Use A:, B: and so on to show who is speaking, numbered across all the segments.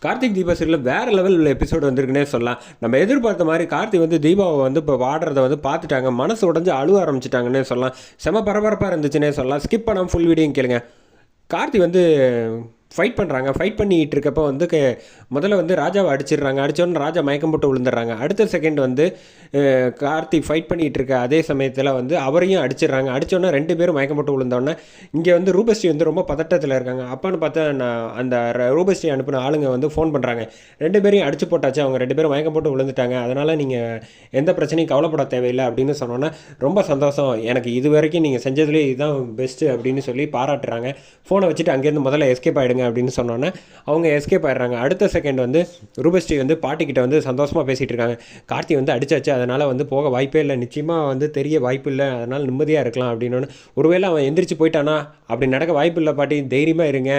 A: கார்த்திக் தீபா சீரியலில் வேறு லெவல் உள்ள எபிசோடு வந்திருக்குன்னே சொல்லலாம். நம்ம எதிர்பார்த்த மாதிரி கார்த்திக் வந்து தீபாவை வந்து இப்போ வாடுறத வந்து பார்த்துட்டாங்க, மனசு உடஞ்சி அழுவ ஆரம்பிச்சிட்டாங்கன்னே சொல்லலாம். செம பரபரப்பாக இருந்துச்சுன்னே சொல்லலாம். ஸ்கிப் பண்ணாமல் ஃபுல் வீடியோ கேளுங்க. கார்த்திக் வந்து ஃபைட் பண்ணுறாங்க. ஃபைட் பண்ணிகிட்டு இருக்கப்போ வந்து முதல்ல வந்து ராஜாவை அடிச்சிடுறாங்க. அடித்தோன்னு ராஜா மயக்கம் போட்டு விழுந்துடுறாங்க. அடுத்த செகண்ட் வந்து கார்த்திக் ஃபைட் பண்ணிகிட்டு இருக்க அதே சமயத்தில் வந்து அவரையும் அடிச்சிடுறாங்க. அடித்தோன்னே 2 பேரும் மயக்கம் போட்டு விழுந்தோடனே இங்கே வந்து ரூபஸ்ரீ வந்து ரொம்ப பதட்டத்தில் இருக்காங்க. அப்பான்னு பார்த்தா நான் அந்த ரூபஸ்ரீ அனுப்பின ஆளுங்க வந்து ஃபோன் பண்ணுறாங்க. 2 பேரையும் அடிச்சு போட்டாச்சு, அவங்க 2 பேரும் மயக்கம் போட்டு விழுந்துட்டாங்க, அதனால் நீங்கள் எந்த பிரச்சனையும் கவலைப்பட தேவையில்லை அப்படின்னு சொன்னோன்னே ரொம்ப சந்தோஷம், எனக்கு இது வரைக்கும் நீங்கள் செஞ்சதுலேயே இதுதான் பெஸ்ட்டு அப்படின்னு சொல்லி பாராட்டுறாங்க. ஃபோனை வச்சுட்டு அங்கேருந்து முதல்ல எஸ்கேப் ஆகிடுங்க அப்படின்னு சொன்னோன்னே அவங்க எஸ்கேப் ஆயிடுறாங்க. அடுத்த செகண்ட் வந்து ரூபஸ்ரீ வந்து பாட்டிக்கிட்ட வந்து சந்தோஷமாக பேசிகிட்டு இருக்காங்க. கார்த்தி வந்து அடிச்சாச்சு, அதனால் வந்து போக வாய்ப்பே இல்லை, நிச்சயமாக வந்து தெரிய வாய்ப்பு இல்லை, அதனால் நிம்மதியாக இருக்கலாம் அப்படின்னு. ஒருவேளை அவன் எந்திரிச்சு போயிட்டானா, அப்படி நடக்க வாய்ப்பு இல்லை பாட்டி, தைரியமாக இருங்க,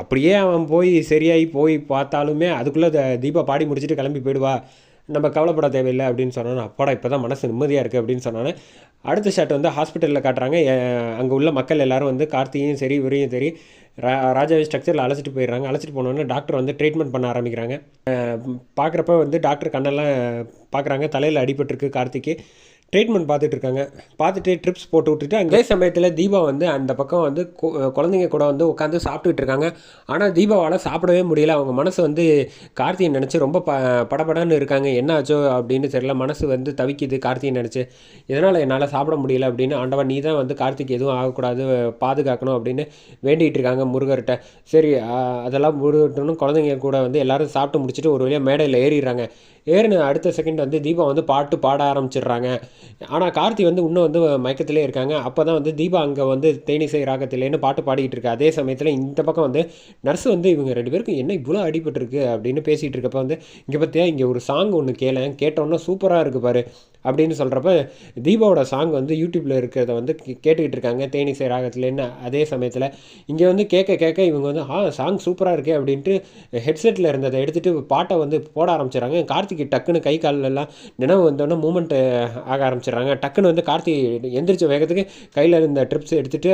A: அப்படியே அவன் போய் சரியாகி போய் பார்த்தாலுமே அதுக்குள்ளே தீபா பாடி முடிச்சுட்டு கிளம்பி போயிடுவா, நம்ம கவலைப்பட தேவையில்லை அப்படின்னு சொன்னோன்னா அப்பாடா இப்போ தான் மனசு நிம்மதியாக இருக்குது அப்படின்னு சொன்னோன்னே அடுத்த ஷாட் வந்து ஹாஸ்பிட்டலில் காட்டுறாங்க. அங்கே உள்ள மக்கள் எல்லோரும் வந்து கார்த்தியும் சரி இவரையும் சரி ராஜாவை ஸ்ட்ரக்சரில் அழைச்சிட்டு போயிடுறாங்க. அழைச்சிட்டு போனோன்னே டாக்டர் வந்து ட்ரீட்மெண்ட் பண்ண ஆரம்பிக்கிறாங்க. பார்க்குறப்ப வந்து டாக்டர் கண்ணெல்லாம் பார்க்குறாங்க. தலையில் அடிபட்டிருக்கு கார்த்திக்கு. ட்ரீட்மெண்ட் பார்த்துட்ருக்காங்க. பார்த்துட்டு ட்ரிப்ஸ் போட்டு விட்டுட்டு அதே சமயத்தில் தீபா வந்து அந்த பக்கம் வந்து குழந்தைங்க கூட வந்து உட்காந்து சாப்பிட்டுட்டு இருக்காங்க. ஆனால் தீபாவால் சாப்பிடவே முடியல. அவங்க மனசு வந்து கார்த்தியை நினச்சி ரொம்ப படபடன்னு இருக்காங்க. என்ன ஆச்சோ அப்படின்னு தெரியல, மனசு வந்து தவிக்குது கார்த்தியை நினச்சி. இதனால் என்னால் சாப்பிட முடியல அப்படின்னு, ஆண்டவன் நீ தான் வந்து கார்த்திக் எதுவும் ஆகக்கூடாது பாதுகாக்கணும் அப்படின்னு வேண்டிகிட்டு இருக்காங்க முருகர்கிட்ட. சரி அதெல்லாம் முருகட்டணும். குழந்தைங்க கூட வந்து எல்லோரும் சாப்பிட்டு முடிச்சுட்டு ஒரு வழியாக மேடையில் ஏறிடுறாங்க. ஏறின அடுத்த செகண்ட் வந்து தீபா வந்து பாட்டு பாட ஆரம்பிச்சிடுறாங்க. ஆனால் கார்த்தி வந்து இன்னும் வந்து மயக்கத்திலே இருக்காங்க. அப்போ தான் வந்து தீபா அங்கே வந்து தேனிசை ராகத்திலேன்னு பாட்டு பாடிக்கிட்டு இருக்கு. அதே சமயத்தில் இந்த பக்கம் வந்து நர்ஸு வந்து இவங்க 2 பேருக்கும் என்ன இவ்வளோ அடிபட்டுருக்கு அப்படின்னு பேசிகிட்டு இருக்கப்போ வந்து இங்கே பார்த்தியா இங்கே ஒரு சாங் ஒன்று கேட்டோன்னா சூப்பராக இருக்குது பாரு அப்படின்னு சொல்கிறப்ப தீபாவோட சாங் வந்து யூடியூப்பில் இருக்கிறத வந்து கேட்டுக்கிட்டு இருக்காங்க தேனிசை ராகத்திலேன்னு. அதே சமயத்தில் இங்கே வந்து கேட்க இவங்க வந்து சாங் சூப்பராக இருக்கே அப்படின்ட்டு ஹெட்செட்டில் இருந்ததை எடுத்துகிட்டு பாட்டை வந்து போட ஆரம்பிச்சிடறாங்க. கார்த்திக்கு டக்குன்னு கை காலெல்லாம் நினைவு வந்தோடனே மூமெண்ட் ஆக ஆரம்பிச்சிடுறாங்க. டக்குன்னு வந்து கார்த்தி எந்திரிச்ச வேகத்துக்கு கையில் இருந்த ட்ரிப்ஸ் எடுத்துகிட்டு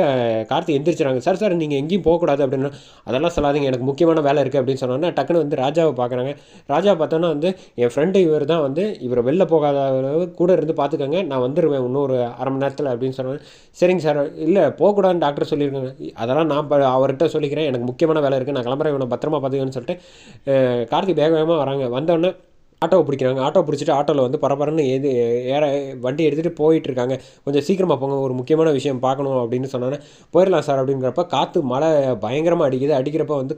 A: கார்த்தி எந்திரிச்சிடறாங்க. சார் நீங்கள் எங்கேயும் போகக்கூடாது அப்படின்னு. அதெல்லாம் சொல்லாதீங்க, எனக்கு முக்கியமான வேலை இருக்குது அப்படின்னு சொன்னோன்னா டக்குன்னு வந்து ராஜாவை பார்க்குறாங்க. ராஜாவை பார்த்தோன்னா வந்து என் ஃப்ரெண்டு இவர் தான் வந்து இவரை வெளில போகாத அளவு கூட இருந்து பார்த்துக்கோங்க, நான் வந்துடுவேன் இன்னும் ஒரு அரை மணி நேரத்தில் அப்படின்னு சொன்னேன். சரிங்க சார், இல்லை போகக்கூடாதுன்னு டாக்டர் சொல்லியிருக்காங்க, அதெல்லாம் நான் அவர்கிட்ட சொல்லிக்கிறேன், எனக்கு முக்கியமான வேலை இருக்குது, நான் கிளம்புறேன், இவனை பத்திரமா பார்த்துக்கன்னு சொல்லிட்டு கார்த்தி வேகமாக வராங்க. வந்தோடனே ஆட்டோவை பிடிக்கிறாங்க. ஆட்டோ பிடிச்சிட்டு ஆட்டோவில் வந்து பரபரன்னு வண்டி எடுத்துகிட்டு போயிட்டு இருக்காங்க. கொஞ்சம் சீக்கிரமாக போங்க, ஒரு முக்கியமான விஷயம் பார்க்கணும் அப்படின்னு சொன்னோன்னே போயிடலாம் சார் அப்படிங்கிறப்ப காற்று மழை பயங்கரமாக அடிக்குது. அடிக்கிறப்ப வந்து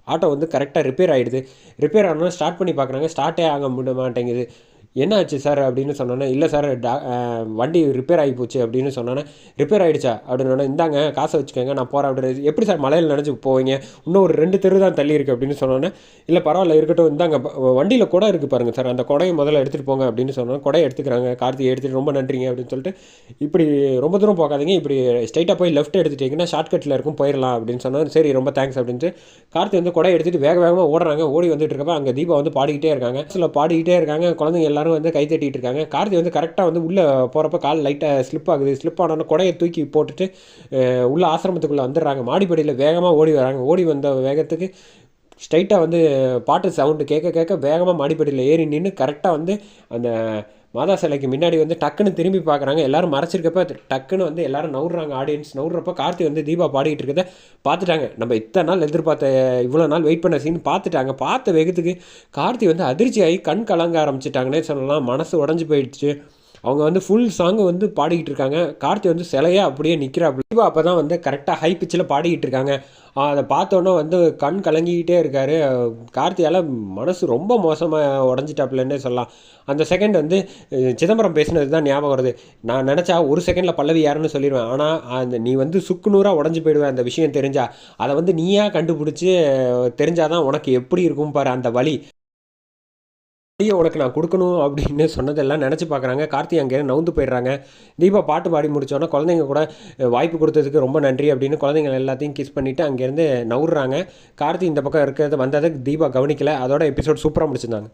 A: ஆட்டோ வந்து கரெக்டாக ரிப்பேர் ஆகிடுது. ரிப்பேர் ஆனோன்னா ஸ்டார்ட் பண்ணி பார்க்குறாங்க, ஸ்டார்ட்டே ஆக முடிய மாட்டேங்குது. என்ன ஆச்சு சார் அப்படின்னு சொன்னோன்னே இல்லை சார் வண்டி ரிப்பேர் ஆகி போச்சு அப்படின்னு சொன்னோன்னே ரிப்பேர் ஆகிடுச்சா அப்படின்னு, இந்தாங்க காசை வச்சுக்கோங்க நான் போகிறேன் அப்படின்னு. எப்படி சார் மலையில் நினச்சி போவீங்க, இன்னும் ஒரு 2 தெரு தான் தள்ளி இருக்குது அப்படின்னு சொன்னோன்னே இல்லை பரவாயில்ல இருக்கட்டும், இந்தாங்க வண்டியில் குடை இருக்குது பாருங்கள் சார், அந்த குடையை முதல்ல எடுத்துகிட்டு போங்க அப்படின்னு சொன்னோன்னா குடையை எடுத்துக்கிறாங்க. கார்த்திகை எடுத்துகிட்டு ரொம்ப நன்றிங்க அப்படின்னு சொல்லிட்டு இப்படி ரொம்ப தூரம் போகாதீங்க, இப்படி ஸ்ட்ரைட்டாக போய் லெஃப்ட் எடுத்துட்டிங்கன்னா ஷார்ட்கட்டில் இருக்கும் போயிடலாம் அப்படின்னு சொன்னோம். சரி ரொம்ப தேங்க்ஸ் அப்படின்ட்டு கார்த்தி வந்து குடையை எடுத்துகிட்டு வேகமாக ஓடுறாங்க. ஓடி வந்துட்டு இருக்கப்போ அங்கே தீபா வந்து பாடிக்கிட்டே இருக்காங்க. பாடிக்கிட்டே இருக்காங்க. குழந்தைங்க எல்லாரும் வந்து கை தட்டிகிட்டு இருக்காங்க. கார்த்தி வந்து கரெக்டாக வந்து உள்ளே போகிறப்ப கால் லைட்டாக ஸ்லிப் ஆகுது. ஸ்லிப் ஆனோன்னா குடையை தூக்கி போட்டுட்டு உள்ள ஆசிரமத்துக்குள்ளே வந்துடுறாங்க. மாடிப்படியில் வேகமாக ஓடி வராங்க. ஓடி வந்த வேகத்துக்கு ஸ்ட்ரைட்டாக வந்து பாட்டு சவுண்டு கேட்க வேகமாக மாடிப்படியில் ஏறி நின்று கரெக்டாக வந்து அந்த மாதா சிலைக்கு முன்னாடி வந்து டக்குன்னு திரும்பி பார்க்குறாங்க. எல்லோரும் மறைச்சிருக்கப்ப டக்குன்னு வந்து எல்லோரும் நவுறாங்க. ஆடியன்ஸ் நவுறப்ப கார்த்தி வந்து தீபா பாடிக்கிட்டு இருக்கிறத பார்த்துட்டாங்க. நம்ம இத்தனை நாள் எதிர்பார்த்த இவ்வளோ நாள் வெயிட் பண்ண சீன் பார்த்துட்டாங்க. பார்த்த வேகத்துக்கு கார்த்தி வந்து அதிர்ச்சியாகி கண் கலங்க ஆரம்பிச்சிட்டாங்கன்னே சொல்லலாம். மனசு உடஞ்சி போயிடுச்சு. அவங்க வந்து ஃபுல் சாங்கு வந்து பாடிக்கிட்டு இருக்காங்க. கார்த்தி வந்து சிலையாக அப்படியே நிற்கிறாப்புல. தீபா அப்போ தான் வந்து கரெக்டாக ஹை பிச்சில் பாடிக்கிட்டு இருக்காங்க. அதை பார்த்தோன்னே வந்து கண் கலங்கிக்கிட்டே இருக்கார். கார்த்தியால் மனசு ரொம்ப மோசமாக உடஞ்சிட்டாப்புலன்னே சொல்லலாம். அந்த செகண்ட் வந்து சிதம்பரம் பேசினது தான் ஞாபகம் வருது. நான் நினச்சா ஒரு செகண்டில் பல்லவி யாருன்னு சொல்லிடுவேன், ஆனால் அந்த நீ வந்து சுக்குநூறாக உடஞ்சி போயிடுவேன் அந்த விஷயம் தெரிஞ்சா. அதை வந்து நீயா கண்டுபிடிச்சி தெரிஞ்சாதான் உனக்கு எப்படி இருக்கும் பாரு அந்த வலி, உனக்கு நான் கொடுக்கணும் அப்படின்னு சொன்னதெல்லாம் நினச்சி பார்க்குறாங்க. கார்த்தி அங்கே நவுந்து போயிடுறாங்க. தீபா பாட்டு பாடி முடித்தோன்னா குழந்தைங்க கூட வாய்ப்பு கொடுத்ததுக்கு ரொம்ப நன்றி அப்படின்னு குழந்தைங்க எல்லாத்தையும் கிஸ் பண்ணிவிட்டு அங்கேருந்து நவுறாங்க. கார்த்தி இந்த பக்கம் இருக்கிறது வந்ததுக்கு தீபா கவனிக்கலை. அதோட எபிசோட் சூப்பராக முடிச்சிருந்தாங்க.